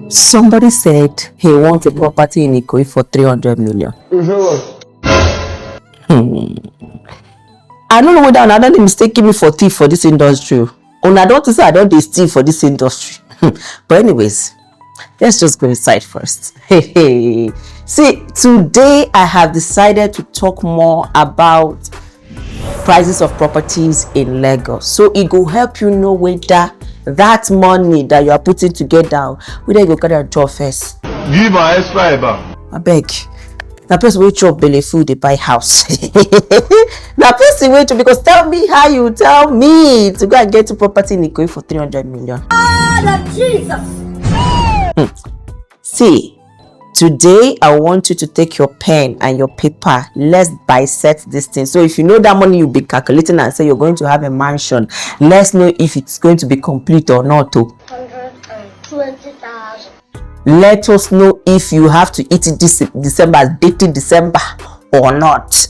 Somebody said he wants a property in Ikoyi for 300 million. I don't know whether another name mistaking me for thief for this industry. I don't say I don't steal for this industry. But anyways, let's just go inside first. See, today I have decided to talk more about prices of properties in Lagos. So it will help you know whether that money that you are putting together, whether you go carry a job first. Give my extra I beg. Na person wey chop belle food dey buy house. Na person wey chop, because tell me how you tell me to go and get a property in Ikoyi for 300 million. Jesus. See, today I want you to take your pen and your paper. Let's dissect this thing. So if you know that money you'll be calculating and say you're going to have a mansion, let's know if it's going to be complete or not. 120,000. Let us know if you have to eat it this December, dated December or not.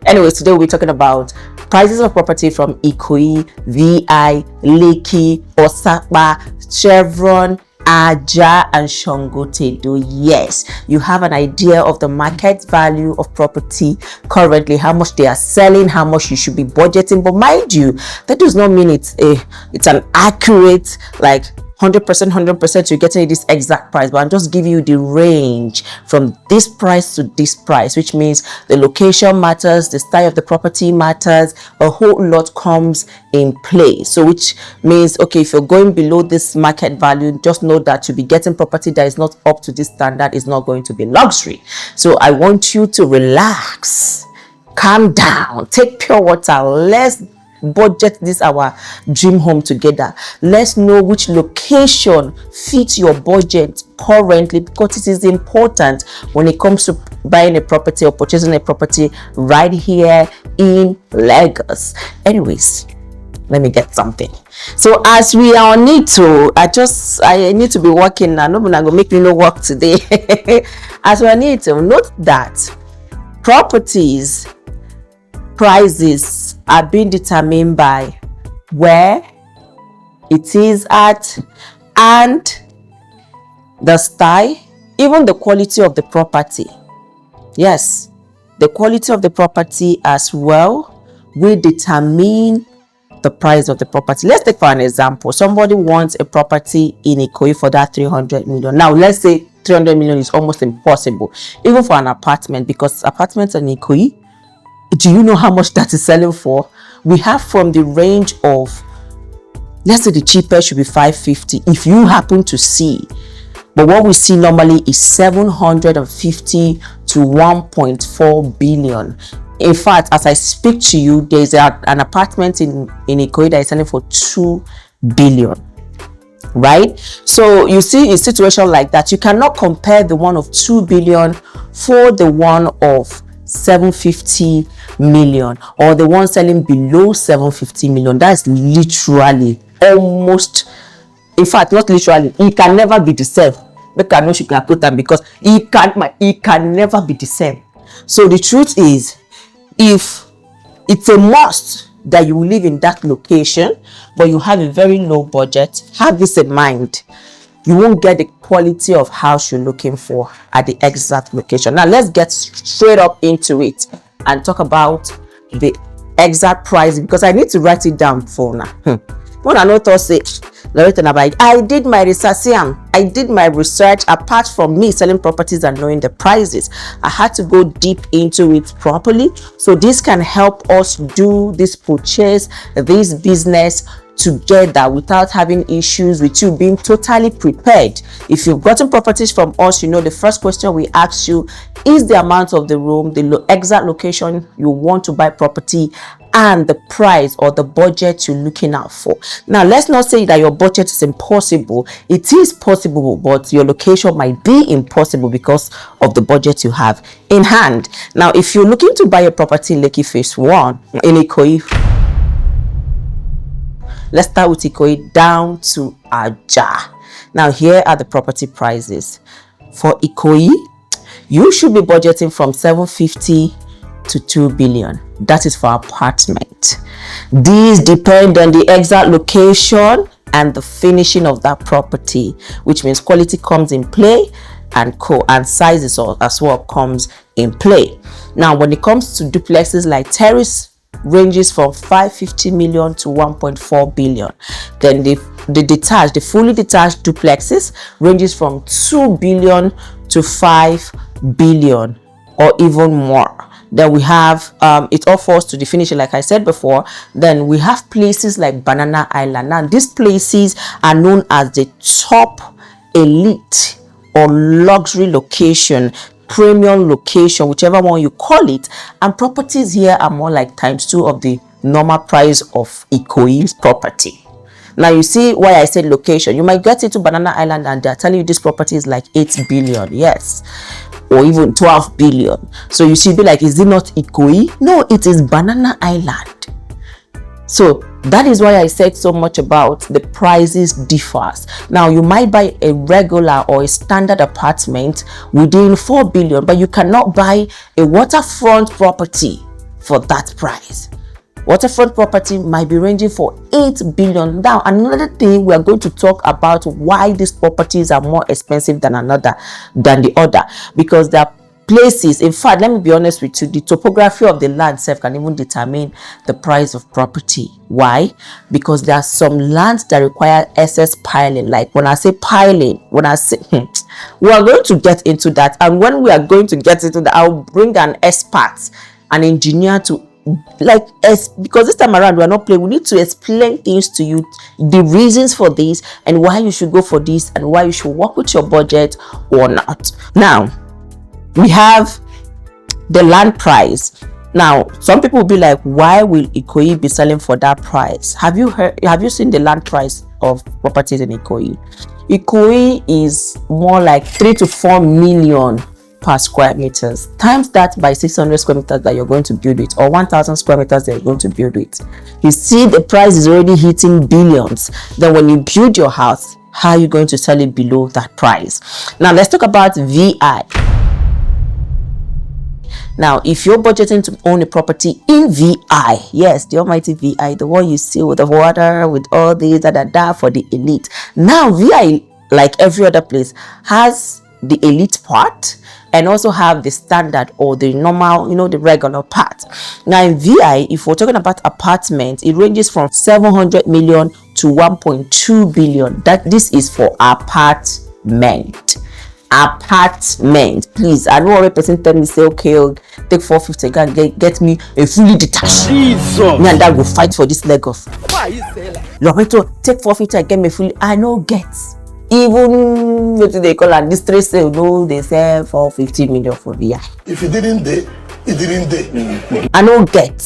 Anyways, today we're talking about prices of property from Ikoyi, VI, Lekki, Osapa, Chevron, Ajah, and Sangotedo. Yes, you have an idea of the market value of property currently, how much they are selling, how much you should be budgeting. But mind you, that does not mean it's an accurate, like 100% you're getting this exact price, but I'm just giving you the range from this price to this price, which means the location matters, the style of the property matters, a whole lot comes in play. So which means, okay, if you're going below this market value, just know that to be getting property that is not up to this standard is not going to be luxury. So I want you to relax, calm down, take pure water. Let's budget this our dream home together. Let's know which location fits your budget currently, because it is important when it comes to buying a property or purchasing a property right here in Lagos. Anyways, let me get something. So as we are on it to, I need to be working now. Nobody gonna make me no work today. As we are on it to, note that properties prices are being determined by where it is at and the style, even the quality of the property. Yes, the quality of the property as well will determine the price of the property. Let's take for an example, somebody wants a property in Ikoyi for that 300 million. Now let's say 300 million is almost impossible, even for an apartment, because apartments in Ikoyi, do you know how much that is selling for? We have from the range of, let's say the cheapest should be 550 if you happen to see, but what we see normally is 750 to 1.4 billion. In fact, as I speak to you, there's an apartment in Ikoyi that is selling for 2 billion. Right? So you see, a situation like that, you cannot compare the one of 2 billion for the one of 750 million or the one selling below 750 million. That's literally almost, in fact, not literally, it can never be the same. Because it can never be the same. So the truth is, if it's a must that you live in that location, but you have a very low budget, have this in mind. You won't get the quality of house you're looking for at the exact location. Now let's get straight up into it and talk about the exact price, because I need to write it down for now. When I not say, I did my research. I did my research. Apart from me selling properties and knowing the prices, I had to go deep into it properly. So this can help us do this purchase, this business together without having issues with you being totally prepared. If you've gotten properties from us, you know the first question we ask you is the amount of the room, the exact location you want to buy property, and the price or the budget you're looking out for. Now let's not say that your budget is impossible. It is possible, but your location might be impossible because of the budget you have in hand. Now if you're looking to buy a property in Lekki Phase 1 in Ikoyi, let's start with Ikoyi down to Ajah. Now here are the property prices. For Ikoyi, you should be budgeting from 750 to 2 billion. That is for apartment. These depend on the exact location and the finishing of that property, which means quality comes in play, and sizes as well comes in play. Now, when it comes to duplexes like terrace, ranges from 550 million to 1.4 billion. Then the fully detached duplexes ranges from 2 billion to 5 billion or even more. Then we have it all falls to the finishing, like I said before. Then we have places like Banana Island. Now, these places are known as the top elite or luxury location, premium location, whichever one you call it, and properties here are more like ×2 of the normal price of Ikoyi's property. Now, you see why I said location. You might get into Banana Island and they're telling you this property is like 8 billion, yes, or even 12 billion. So you see, be like, is it not Ikoyi? No, it is Banana Island. So that is why I said so much about the prices differs. Now, you might buy a regular or a standard apartment within 4 billion, but you cannot buy a waterfront property for that price. Waterfront property might be ranging for 8 billion. Now, another thing, we are going to talk about why these properties are more expensive than the other, because there are places, in fact, let me be honest with you, the topography of the land itself can even determine the price of property. Why? Because there are some lands that require excess piling. Like when I say piling, we are going to get into that, and when we are going to get into that, I'll bring an expert, an engineer to because this time around we are not playing. We need to explain things to you, the reasons for this and why you should go for this and why you should work with your budget or not. Now, we have the land price. Now, some people will be like, why will Ikoyi be selling for that price? Have you seen the land price of properties in Ikoyi? Ikoyi is more like 3 to 4 million per square meters. Times that by 600 square meters that you're going to build with, or 1,000 square meters that you're going to build with. You see, the price is already hitting billions. Then when you build your house, how are you going to sell it below that price? Now, let's talk about VI. Now, if you're budgeting to own a property in VI, yes, the almighty VI, the one you see with the water, with all these for the elite. Now, VI, like every other place, has the elite part and also have the standard or the normal, the regular part. Now, in VI, if we're talking about apartments, it ranges from 700 million to 1.2 billion. This is for apartment. Please, I know every person tell me, say, okay, take 450, get me a fully detached. Jesus. Me and that will fight for this leg off. Why you say like? Loreto, take 450 and get me fully. I know get. Even what they call a distress sale, no, they sell for 50 million for VI. If it didn't day, it didn't day. I know get.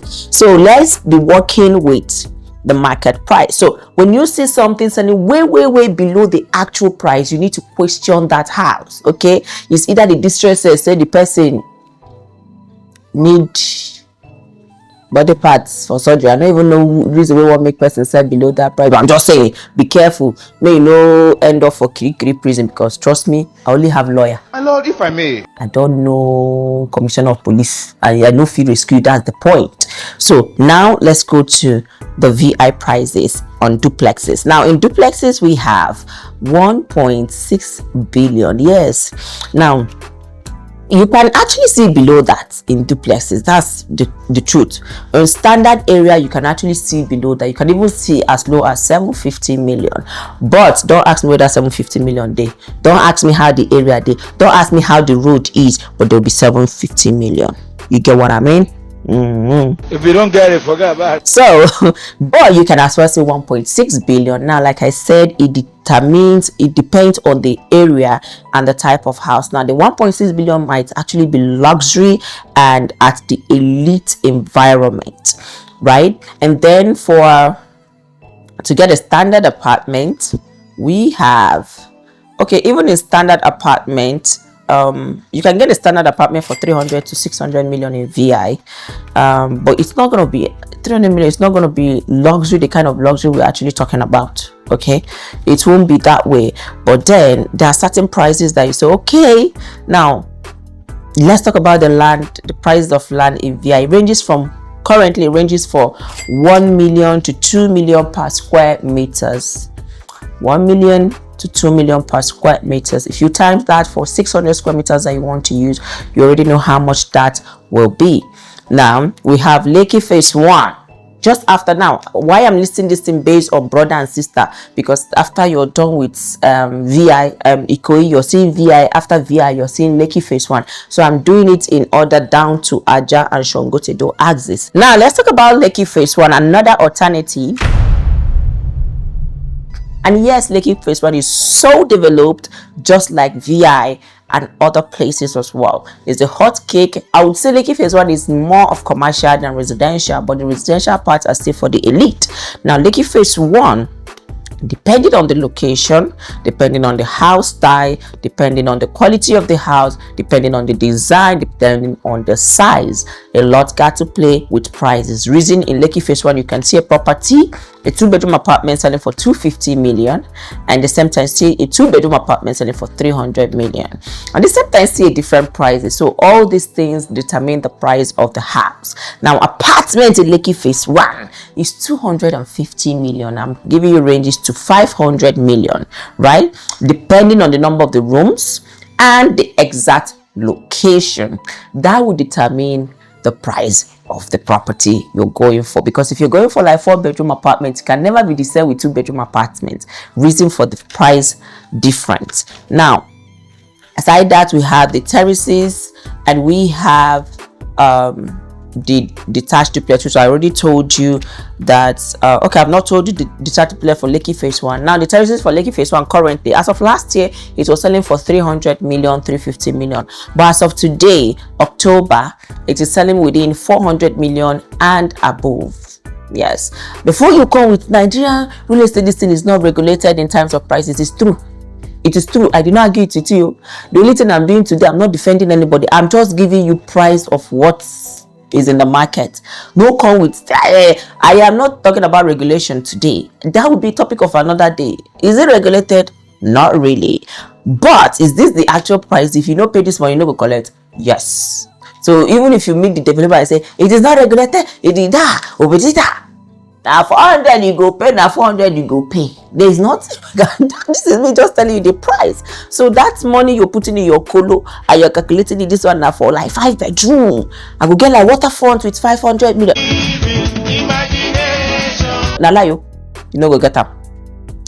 So let's be working with the market price. So when you see something selling way below the actual price, you need to question that house. Okay, it's either the distress sale, say the person need body parts for surgery. I don't even know reason why what make person sell below that price, but I'm just saying, be careful. May you no end up for Kiri prison, because trust me, I only have lawyer. My lord, if I may. I don't know commissioner of police. I no feel rescue. That's the point. So now let's go to the VI prices on duplexes. Now, in duplexes we have 1.6 billion. Yes. Now, you can actually see below that in duplexes. That's the truth. In standard area, you can actually see below that. You can even see as low as 750 million. But don't ask me where that 750 million day. Don't ask me how the area day. Don't ask me how the road is. But there'll be 750 million. You get what I mean? If you don't get it, forget about it. So, but you can as well say 1.6 billion. Now, like I said, it depends on the area and the type of house. Now, the 1.6 billion might actually be luxury and at the elite environment, right? And then to get a standard apartment, we have, okay, even in standard apartment, you can get a standard apartment for 300 to 600 million in VI, but it's not going to be 300 million. It's not going to be luxury, the kind of luxury we're actually talking about. Okay, it won't be that way. But then there are certain prices that you say, okay, now let's talk about the land. The price of land in VI ranges from currently ranges for 1 million to 2 million per square meters. 1 million to 2 million per square meters. If you times that for 600 square meters that you want to use, you already know how much that will be. Now we have Lekki Phase 1. Just after, now why I'm listing this thing based on brother and sister, because after you're done with VI Ikoyi, you're seeing VI, after VI you're seeing Lekki Phase 1. So I'm doing it in order down to Ajah and Sangotedo axis. Now let's talk about Lekki Phase 1, another alternative. And yes, Lekki Phase 1 is so developed, just like VI and other places as well. It's a hot cake. I would say Lekki Phase 1 is more of commercial than residential, but the residential parts are still for the elite. Now Lekki Phase 1, depending on the location, depending on the house style, depending on the quality of the house, depending on the design, depending on the size, a lot got to play with prices. Reason in Lekki Phase 1, you can see a property, a 2-bedroom apartment selling for 250 million, and the same time see a 2-bedroom apartment selling for 300 million, and the same time see a different prices. So all these things determine the price of the house. Now apartment in Lekki Phase 1 is 250 million. I'm giving you ranges to 500 million, right, depending on the number of the rooms and the exact location. That will determine the price of the property you're going for, because if you're going for like 4-bedroom apartments, it can never be the same with 2-bedroom apartments. Reason for the price difference. Now aside that, we have the terraces and we have the detached duplex, which I already told you that okay, I've not told you the detached duplex for Lekki Phase 1. Now the terraces for Lekki Phase 1 currently, as of last year, it was selling for 300 million, 350 million, but as of today, October, it is selling within 400 million and above. Yes, before you come with Nigeria real estate, this thing is not regulated in terms of prices. It's true. It is true. I did not argue with you. The only thing I'm doing today, I'm not defending anybody. I'm just giving you price of what is in the market. No come with I am not talking about regulation today. That would be a topic of another day. Is it regulated? Not really. But is this the actual price? If you don't pay this money, you don't go collect. Yes. So even if you meet the developer and say it is not regulated, it is that or it is that. Now 400 you go pay, now 400 you go pay. There is not. This is me just telling you the price. So that's money you're putting in your colo and you're calculating it, this one now for like 5-bedroom. I go get like waterfront with 500 million. Now lie you know go get up.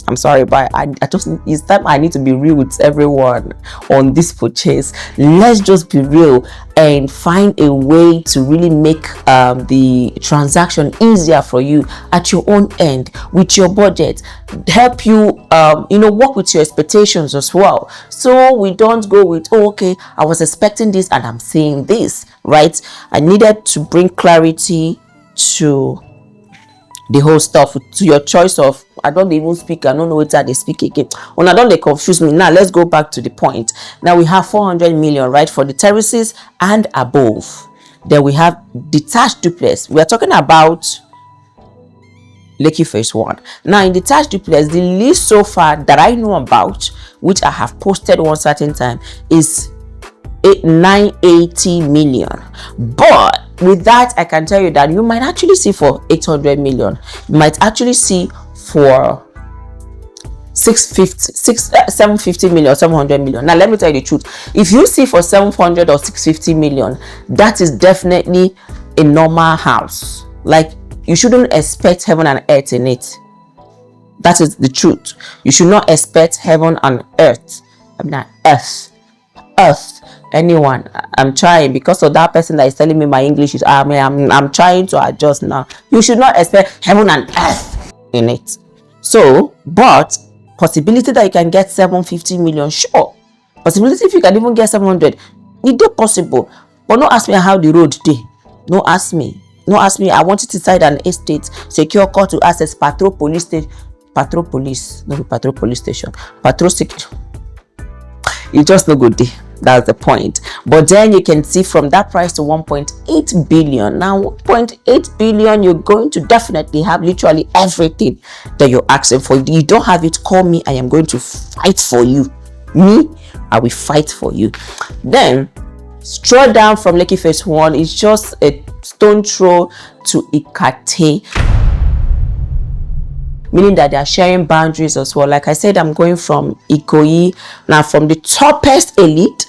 I'm sorry, but I just, it's time I need to be real with everyone on this purchase. Let's just be real and find a way to really make the transaction easier for you at your own end with your budget. Help you work with your expectations as well, so we don't go with, oh okay, I was expecting this and I'm seeing this, right? I needed to bring clarity to the whole stuff, to your choice of, I don't even speak, I don't know what they speak again. When I don't, they confuse me. Now let's go back to the point. Now we have 400 million, right, for the terraces and above. Then we have detached duplex. We are talking about Lekki Phase 1. Now in detached duplex, the least so far that I know about, which I have posted one certain time, is 980 million. But with that, I can tell you that you might actually see for 800 million. You might actually see for 750 million, 700 million. Now let me tell you the truth. If you see for 700 or 650 million, that is definitely a normal house. Like, you shouldn't expect heaven and earth in it. That is the truth. You should not expect heaven and earth. I mean, earth. Anyone. I'm trying, because of that person that is telling me my English is I'm trying to adjust now. You should not expect heaven and earth in it. So, but possibility that you can get 750 million, sure. Possibility if you can even get 700, it is possible. But don't ask me how the road day. Don't ask me. I want it to decide an estate, secure call to access, patrol police station, patrol police, no patrol police station, patrol security. You just no good day. That's the point. But then you can see from that price to 1.8 billion. Now 1.8 billion, you're going to definitely have literally everything that you're asking for. If you don't have it, call me. I am going to fight for you. I will fight for you. Then Straight down from Lekki Phase 1 is just a stone throw to Ikate, meaning that they are sharing boundaries as well. Like I said, I'm going from Ikoyi, now from the toppest elite,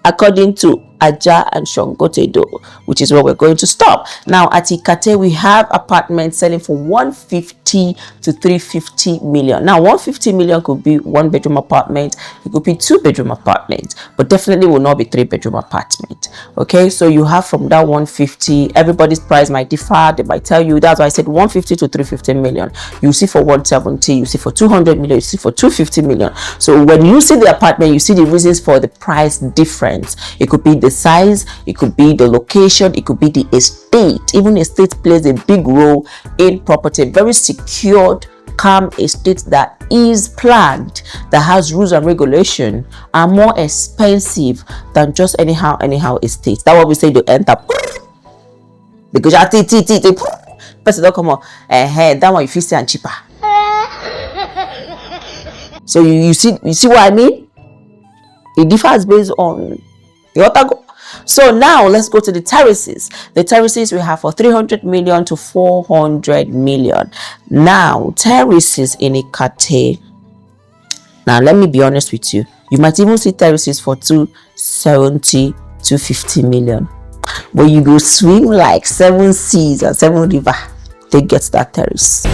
according to Ajah and Sangotedo, which is where we're going to stop. Now at Ikate, we have apartments selling for 150 to 350 million. Now 150 million could be 1-bedroom apartment, it could be 2-bedroom apartment, but definitely will not be 3-bedroom apartment. Okay, so you have from that 150, everybody's price might differ. They might tell you, that's why I said 150 to 350 million. You see for 170, you see for 200 million, you see for 250 million. So when you see the apartment, you see the reasons for the price difference. It could be the size, it could be the location, it could be the estate. Even estate plays a big role in property. Very secured, calm estate that is planned, that has rules and regulation, are more expensive than just anyhow estate. That's what we say to enter. Because person don't come on, that one you feel and cheaper. So you see what I mean? It differs based on your go. So now let's go to the terraces. The terraces we have for 300 million to 400 million. Now terraces in Ikate. Now let me be honest with you. You might even see terraces for 270 to 50 million. But you go swim like 7 seas and 7 rivers, they get that terrace.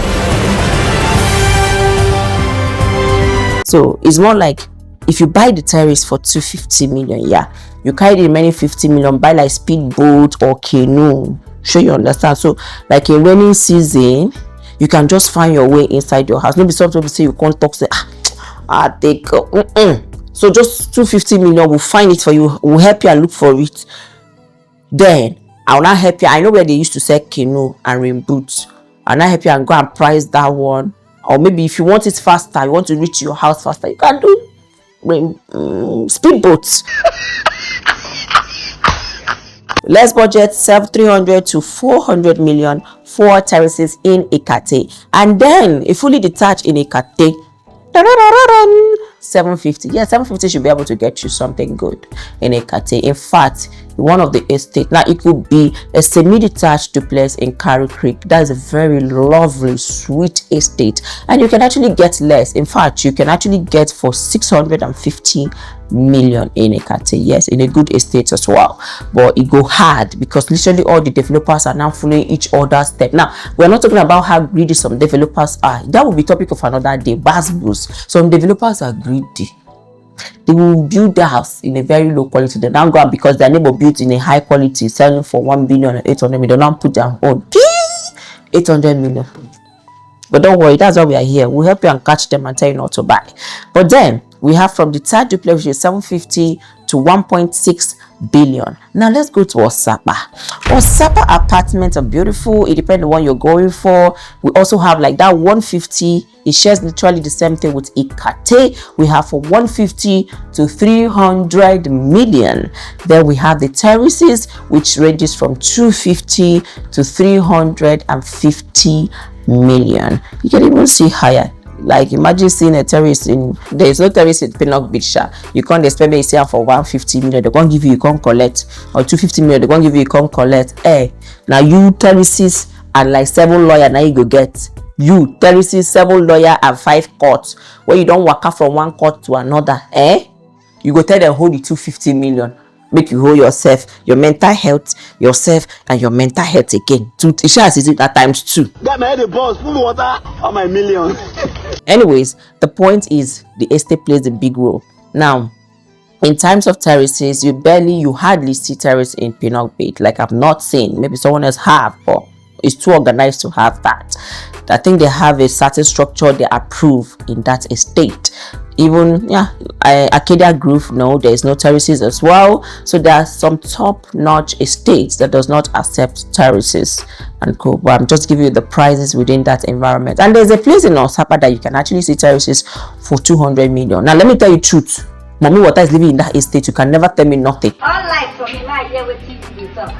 So it's more like if you buy the terrace for 250 million, yeah, you carry the remaining 50 million, buy like speedboat or canoe. Sure you understand? So like in rainy season, you can just find your way inside your house. Maybe sometimes say you can't talk, say take so just 250 million will find it for you, will help you and look for it. Then I'll not help you. I know where they used to sell canoe and rain boots. I'll not help you and go and price that one. Or maybe if you want it faster, you want to reach your house faster, you can do speedboats. Let's budget 300 to 400 million for terraces in Ikate, and then a fully detached in Ikate, 750. Yeah, 750 should be able to get you something good in Ikate. In fact, one of the estate, now it could be a semi-detached duplex in Carroll Creek. That is a very lovely, sweet estate, and you can actually get less. In fact, you can actually get for 650 million in Ikate. Yes, in a good estate as well, but it go hard because literally all the developers are now following each other's step. Now we're not talking about how greedy some developers are. That will be topic of another day. Some developers are greedy. They will build the house in a very low quality. They now go out because their neighbor built in a high quality, selling for 1 billion and 800 million. They now put their own 800 million. But don't worry, that's why we are here. We'll help you and catch them and tell you not to buy. But then we have from the third duplex, which is 750 to 1.6 billion. Now let's go to Osapa. Osapa apartments are beautiful. It depends on what you're going for. We also have like that 150. It shares literally the same thing with Ikate. We have for 150 to 300 million. Then we have the terraces, which ranges from 250 to 350 million. You can even see higher. Like imagine seeing a terrace there is no terrace in Pinnock Beach. You can't expect me to say for 150 million, they can't give you can't collect, or 250 million, they can't give you can't collect. Now you terraces and like 7 lawyer, now you go get you terraces, 7 lawyer and 5 courts, where you don't walk out from one court to another. You go tell them hold the 250 million. Make you hold yourself, your mental health, yourself, and your mental health again. Is it at times 2? Got my head the boss, full water on my million. Anyways, the point is the estate plays a big role. Now, in times of terraces, you hardly see terrace in Pinnock Beach. Like I've not seen. Maybe someone else have, but it's too organized to have that. I think they have a certain structure they approve in that estate. Even Arcadia Grove, no, there is no terraces as well. So there are some top-notch estates that does not accept terraces and co. But I'm just giving you the prices within that environment. And there's a place in Osapa that you can actually see terraces for 200 million. Now let me tell you the truth. Mommy Water is living in that estate. You can never tell me nothing.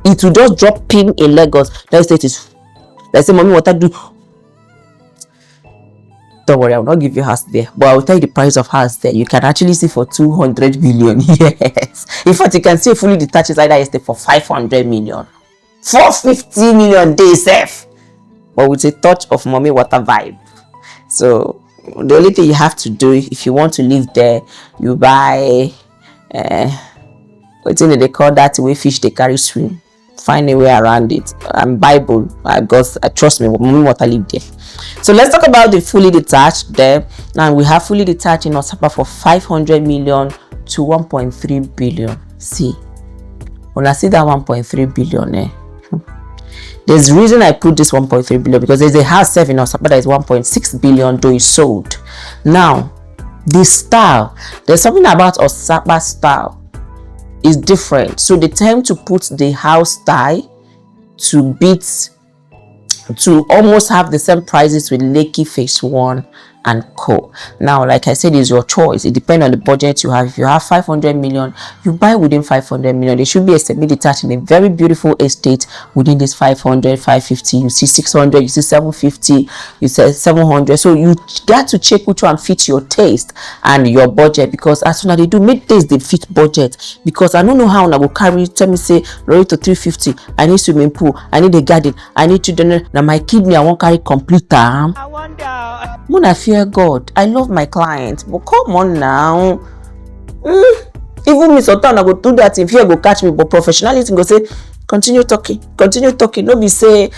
It will just drop him in Lagos. That estate is. Let's say Mommy Water do. Don't worry, I will not give you house there, but I will tell you the price of house there. You can actually see for 200 million. Yeah. Yes. In fact, you can see a fully detached is either estate for 500 million, 450 million days safe, but with a touch of mommy water vibe. So the only thing you have to do if you want to live there, you buy what they call that way fish they carry swim. Find a way around it. And Bible, God, trust me, mommy water live there. So let's talk about the fully detached there. Now we have fully detached in Osapa for 500 million to 1.3 billion. See, when I see that 1.3 billion, there's a reason I put this 1.3 billion because there's a house set in Osapa that is 1.6 billion though it's sold. Now, the style, there's something about Osapa style is different. So they tend to put the house style to almost have the same prices with Lekki Phase 1 and co. Now, like I said, it's your choice. It depends on the budget you have. If you have 500 million, you buy within 500 million. There should be a semi-detached in a very beautiful estate within this 500, 550. You see 600, you see 750, you see 700. So you got to check which one fits your taste and your budget, because as soon as they do make this, they fit budget. Because I don't know how I will carry, tell me say, Lori to 350, I need swimming pool, I need a garden, I need to donate. Now my kidney, I won't carry complete time. I wonder. I fear God. I love my clients, but come on now. Even me sometimes I go do that if fear go catch me, but professionalism go say continue talking. No be say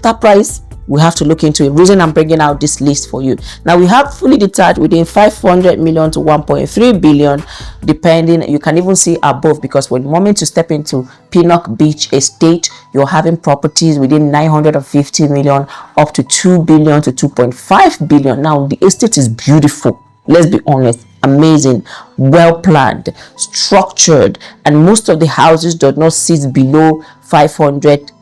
that price. We have to look into it. Reason I'm bringing out this list for you. Now we have fully detached within 500 million to 1.3 billion, depending. You can even see above, because when the moment to step into Pinnock Beach Estate, you're having properties within 950 million up to 2 billion to 2.5 billion. Now the estate is beautiful. Let's be honest. Amazing, well planned, structured, and most of the houses do not sit below 500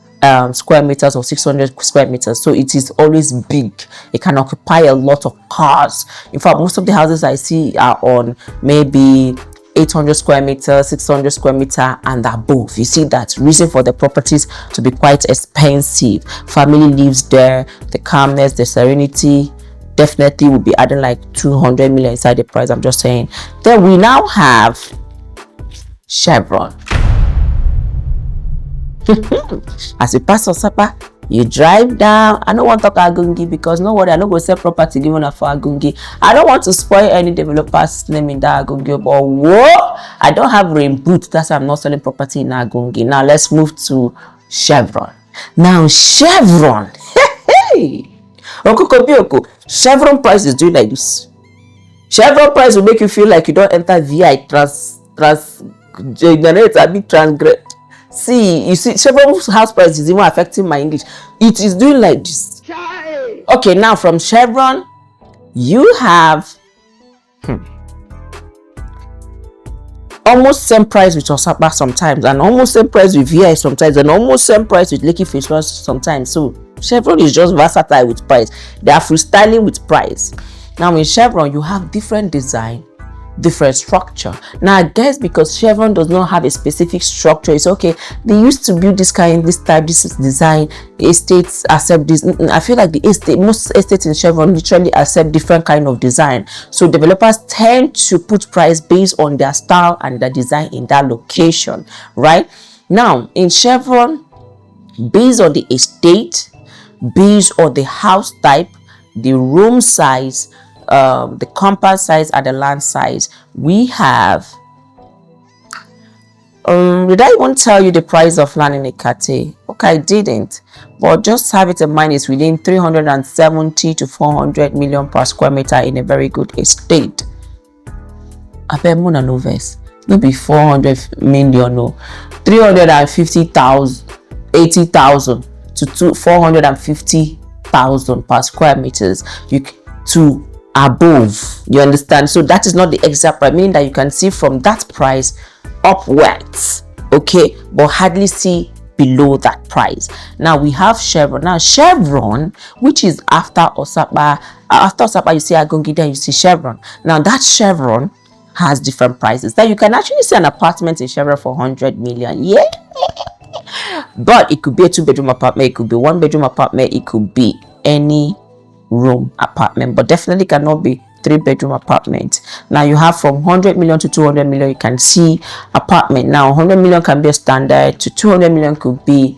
square meters or 600 square meters. So it is always big. It can occupy a lot of cars. In fact, most of the houses I see are on maybe 800 square meters, 600 square meter and above. You see that reason for the properties to be quite expensive. Family lives there. The calmness, the serenity definitely will be adding like 200 million inside the price. I'm just saying. Then we now have Chevron. As you pass Osapa, you drive down. I don't want to talk Agungi because no worry, I don't go sell property given for Agungi. I don't want to spoil any developer's name in that Agungi, but whoa, I don't have rain boot. That's why I'm not selling property in Agungi. Now let's move to Chevron. Now Chevron, hey, Chevron price is doing like this. Chevron price will make you feel like you don't enter VI transgress. See, you see, Chevron house price is even affecting my English. It is doing like this. Okay, now from Chevron, you have almost same price with Osapa sometimes, and almost same price with VI sometimes, and almost same price with Lekki Phase 1 sometimes. So Chevron is just versatile with price. They are freestyling with price. Now in Chevron, you have different design, different structure. Now I guess because Chevron does not have a specific structure, it's okay. They used to build this kind, this type, this design. Estates accept this. I feel like most estates in Chevron literally accept different kind of design. So developers tend to put price based on their style and their design in that location, right? Now in Chevron, based on the estate, based on the house type, the room size, the compound size and the land size, we have did I even tell you the price of land in Ikate? Okay, I didn't, but just have it in mind, it's within 370 to 400 million per square meter in a very good estate. I bet more than novels, no be 400 million, no, 350,000, 80,000 to 450,000 per square meters. To above, you understand? So that is not the exact price, meaning that you can see from that price upwards, okay, but hardly see below that price. Now we have Chevron. Now Chevron, which is after Osapa, you see Agungi, then you see Chevron. Now that Chevron has different prices. That you can actually see an apartment in Chevron for 100 million, yeah, but it could be a 2-bedroom apartment, it could be 1-bedroom apartment, it could be any room apartment, but definitely cannot be 3-bedroom apartment. Now you have from 100 million to 200 million, you can see apartment. Now 100 million can be a standard, to 200 million could be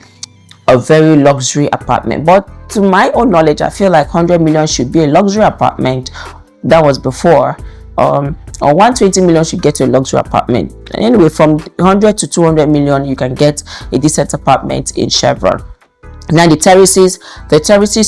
a very luxury apartment. But to my own knowledge, I feel like 100 million should be a luxury apartment. That was before. Or 120 million should get to a luxury apartment. Anyway, from 100 to 200 million, you can get a decent apartment in Chevron. Now the terraces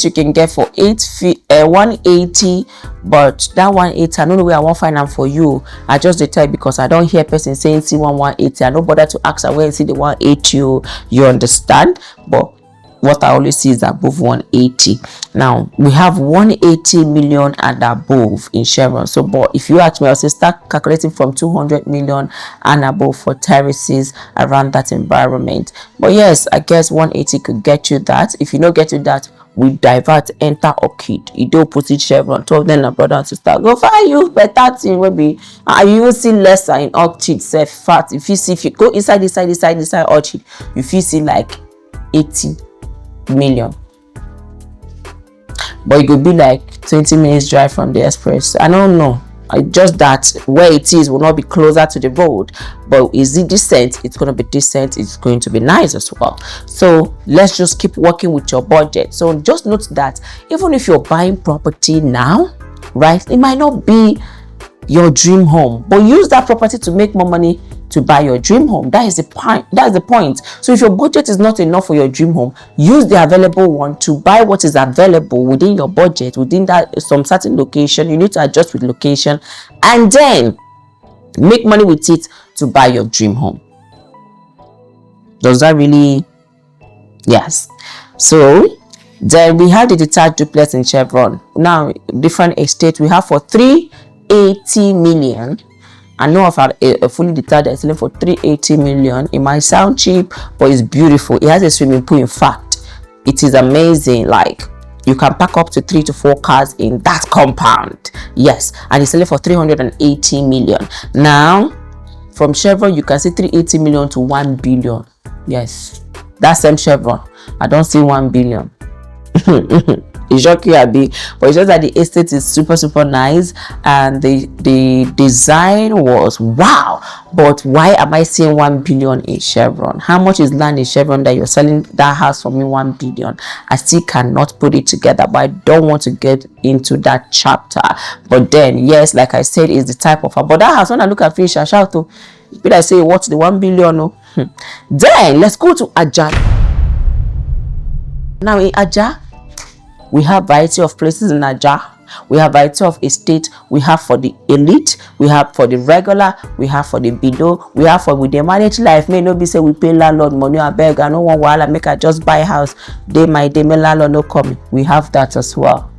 you can get for 180, but that 180, I don't know where I won't find them for you. I just tell you because I don't hear person saying see 180. I don't bother to ask her where you see the 180. You understand? But what I always see is above 180. Now we have 180 million and above in Chevron. So, but if you ask me, I'll say start calculating from 200 million and above for terraces around that environment. But yes, I guess 180 could get you that. If you don't get you that, we divert, enter Orchid. You don't put it Chevron. 12 then a brother and sister go find you better thing will be. You will see lesser in Orchid. Say fat. If you go inside Orchid, you feel see like 80 million, but it could be like 20 minutes drive from the express. I don't know. Just that where it is will not be closer to the road, but is it decent? It's going to be decent. It's going to be nice as well. So let's just keep working with your budget. So just note that even if you're buying property now, right, it might not be your dream home, but use that property to make more money to buy your dream home. That is the point. So if your budget is not enough for your dream home, use the available one to buy what is available within your budget, within that some certain location. You need to adjust with location and then make money with it to buy your dream home. Does that really? Yes. So then we have the detached duplex in Chevron. Now different estate we have for 380 million. I know of a fully detached that's selling for 380 million. It might sound cheap, but it's beautiful. It has a swimming pool. In fact, it is amazing. Like, you can pack up to 3 to 4 cars in that compound. Yes, and it's selling for 380 million. Now, from Chevron, you can see 380 million to 1 billion. Yes, that's same Chevron. I don't see 1 billion. It's shocking, but it's just that the estate is super nice and the design was wow. But why am I seeing 1 billion in Chevron? How much is land in Chevron that you're selling that house for me 1 billion? I still cannot put it together, but I don't want to get into that chapter. But then yes, like I said, is the type of but that house, when I look at fish, I shout to people, I say what's the 1 billion? No. Then let's go to Ajah. Now in Ajah, we have variety of places in Ajah. We have variety of estate. We have for the elite, we have for the regular, we have for the below, we have for with the managed life. May not be say we pay landlord money. I beg, I don't want while I make I just buy a house. Day my landlord no coming. We have that as well.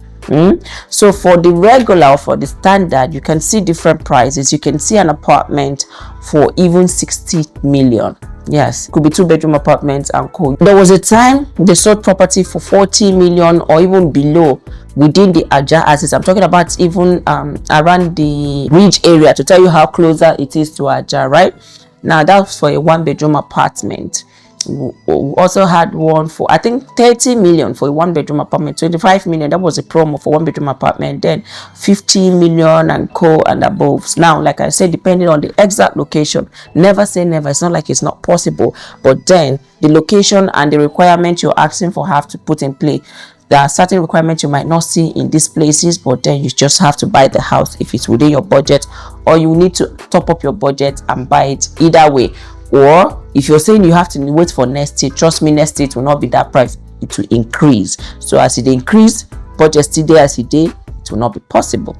So for the regular or for the standard, you can see different prices. You can see an apartment for even 60 million. Yes, could be 2-bedroom apartments and co. There was a time they sold property for 40 million or even below within the Ajah assets. I'm talking about even around the Ridge area, to tell you how closer it is to Ajah, right? Now that's for a 1-bedroom apartment. We also had one for I think 30 million for a 1-bedroom apartment, 25 million. That was a promo for 1-bedroom apartment. Then 15 million and co and above. Now, like I said, depending on the exact location, never say never. It's not like it's not possible, but then the location and the requirement you're asking for have to put in play. There are certain requirements you might not see in these places, but then you just have to buy the house if it's within your budget, or you need to top up your budget and buy it either way. Or if you're saying you have to wait for next year, trust me, next year it will not be that price. It will increase. So as it increase, budget still there as it did, it will not be possible.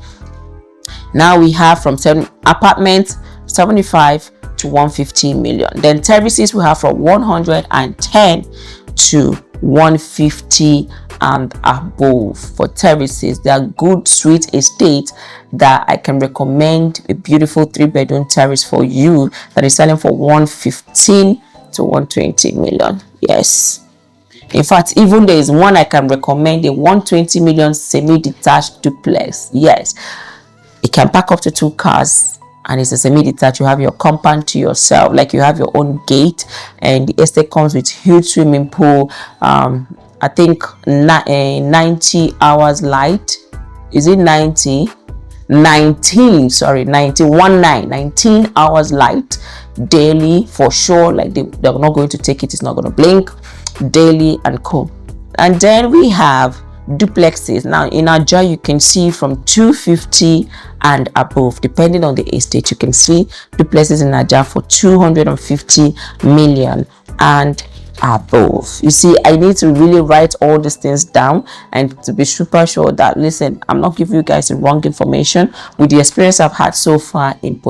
Now we have from 7 apartments 75 to 115 million. Then terraces we have from 110 to 150 and above. For terraces, they are good sweet estate that I can recommend. A beautiful 3-bedroom terrace for you that is selling for 115 to 120 million. Yes, in fact, even there is one I can recommend, a 120 million semi-detached duplex. Yes, it can pack up to 2 cars. And it's a semi-detached. You have your compound to yourself, like you have your own gate, and the estate comes with huge swimming pool. I think 90 hours light. Is it 90? 19 hours light daily for sure. Like they're not going to take it, it's not going to blink daily and cool. And then we have duplexes. Now in Ajah, you can see from 250 and above, depending on the estate. You can see duplexes in Ajah for 250 million and above. You see, I need to really write all these things down and to be super sure that, listen, I'm not giving you guys the wrong information. With the experience I've had so far in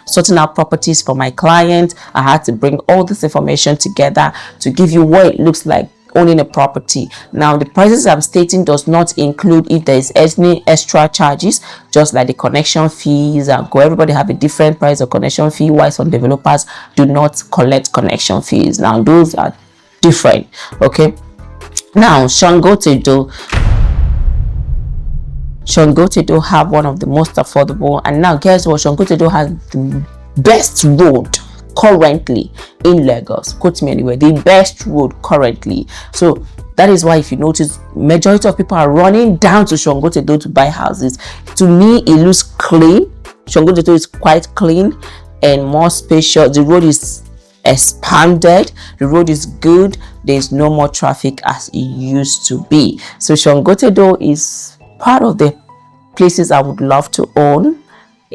sorting out properties for my clients, I had to bring all this information together to give you what it looks like owning a property. Now the prices I'm stating does not include if there is any extra charges, just like the connection fees and everybody have a different price of connection fee, while some developers do not collect connection fees. Now those are different. Okay, now Sangotedo have one of the most affordable, and now guess what, Sangotedo has the best road currently in Lagos. Quote me anywhere, the best road currently. So that is why, if you notice, majority of people are running down to Sangotedo to buy houses. To me, it looks clean. Sangotedo is quite clean and more spacious. The road is expanded, the road is good, there's no more traffic as it used to be. So Sangotedo is part of the places I would love to own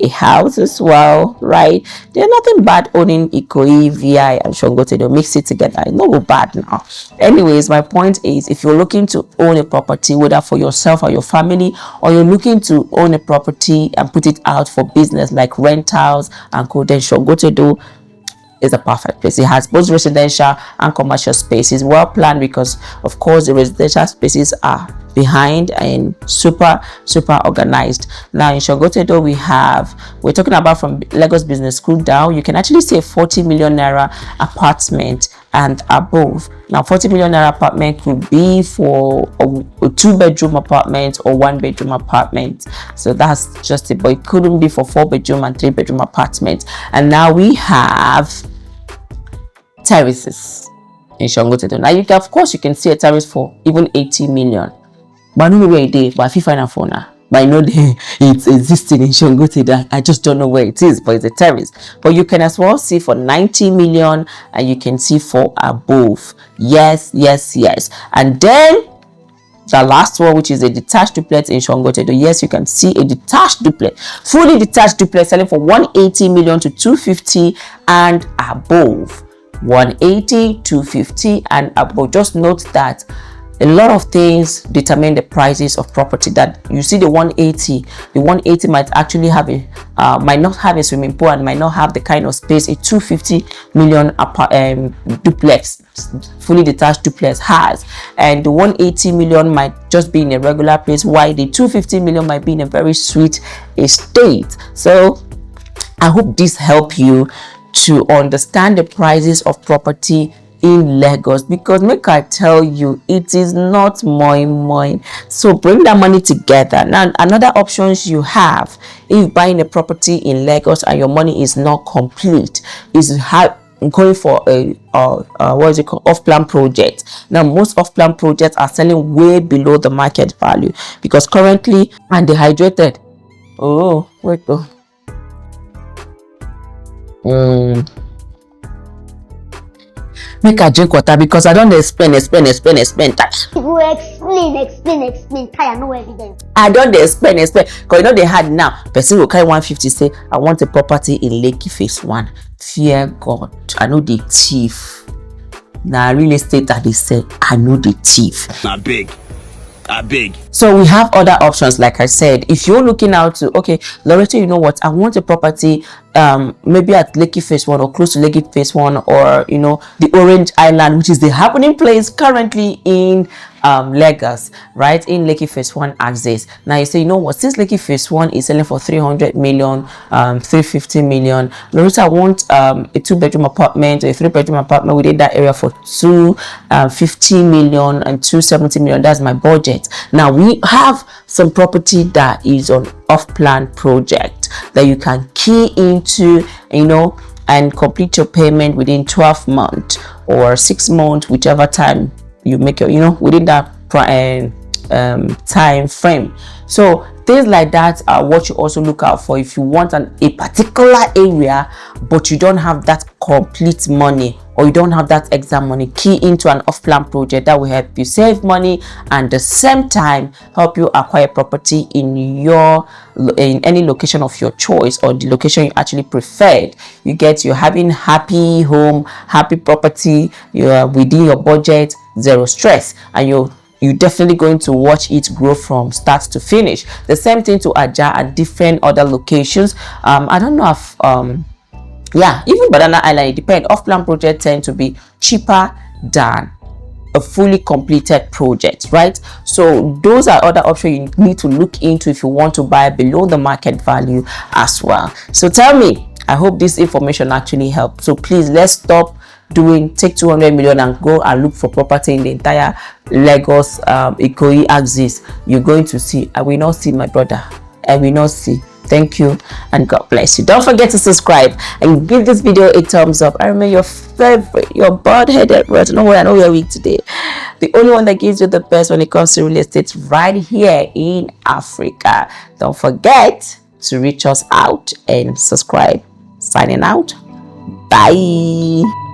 a house as well, right? There's nothing bad owning Ikoyi, VI, and Sangotedo. Mix it together, it's not bad now. Anyways, my point is, if you're looking to own a property, whether for yourself or your family, or you're looking to own a property and put it out for business like rentals and co, then Sangotedo is a perfect place. It has both residential and commercial spaces, well planned, because of course the residential spaces are behind and super organized. Now in Sangotedo, we're talking about from Lagos Business School down, you can actually see a 40 million naira apartment and above. Now 40 million naira apartment could be for a 2-bedroom apartment or 1-bedroom apartment, so that's just it, but it couldn't be for 4-bedroom and 3-bedroom apartments. And now we have terraces in Sangotedo. Now of course you can see a terrace for even 80 million, but I don't know where it is, but I feel fine for now. But I know it's existing in Sangotedo. I just don't know where it is, but it's a terrace. But you can as well see for 90 million, and you can see for above. Yes. And then the last one, which is a detached duplex in Sangotedo. Yes, you can see a detached duplex, fully detached duplex, selling for 180 million to 250 and above. 180, 250 and above. Just note that a lot of things determine the prices of property. That you see the 180 might actually have might not have a swimming pool and might not have the kind of space a 250 million duplex, fully detached duplex has, and the 180 million might just be in a regular place, while the 250 million might be in a very sweet estate. So I hope this help you to understand the prices of property in Lagos, because make I tell you, it is not moi. So bring that money together. Now another options you have if buying a property in Lagos and your money is not complete is going for a what is it called, off-plan project. Now most off-plan projects are selling way below the market value, because currently, and dehydrated, make I drink water, because I don't explain. You explain. No evidence. I don't explain, because they had now. Person will carry 150 say, I want a property in Lekki Phase 1. Fear God, I know the thief. Now real estate that they say, I know the thief. Big. So we have other options. Like I said, if you're looking out to, okay, Loretta, you know what, I want a property maybe at Lekki Phase 1 or close to Lekki Phase 1, or the Orange Island, which is the happening place currently in Lagos, right, in Lekki Phase 1 access. Now you say, you know what, since Lekki Phase 1 is selling for 300 million, 350 million, Loretta, I want a 2-bedroom apartment or a 3-bedroom apartment within that area for 250 million and 270 million. That's my budget. Now we have some property that is on off-plan project that you can key into, and complete your payment within 12 months or 6 months, whichever time you make your, within that time frame. So things like that are what you also look out for if you want a particular area but you don't have that complete money, or you don't have that exam money. Key into an off-plan project that will help you save money and at the same time help you acquire property in any location of your choice, or the location you actually preferred. You're having happy home, happy property, you are within your budget, zero stress, and you're definitely going to watch it grow from start to finish. The same thing to Ajah at different other locations. I don't know if even Banana Island, it depends. Off-plan projects tend to be cheaper than a fully completed project, right? So those are other options you need to look into if you want to buy below the market value as well. So tell me, I hope this information actually helped. So please, let's stop take 200 million and go and look for property in the entire Lagos Ikoyi axis. You're going to see. I will not see, my brother. I will not see. Thank you and God bless you. Don't forget to subscribe and give this video a thumbs up. I remember your favorite, your bald-headed words. No way, I know you're weak today. The only one that gives you the best when it comes to real estate right here in Africa. Don't forget to reach us out and subscribe. Signing out. Bye.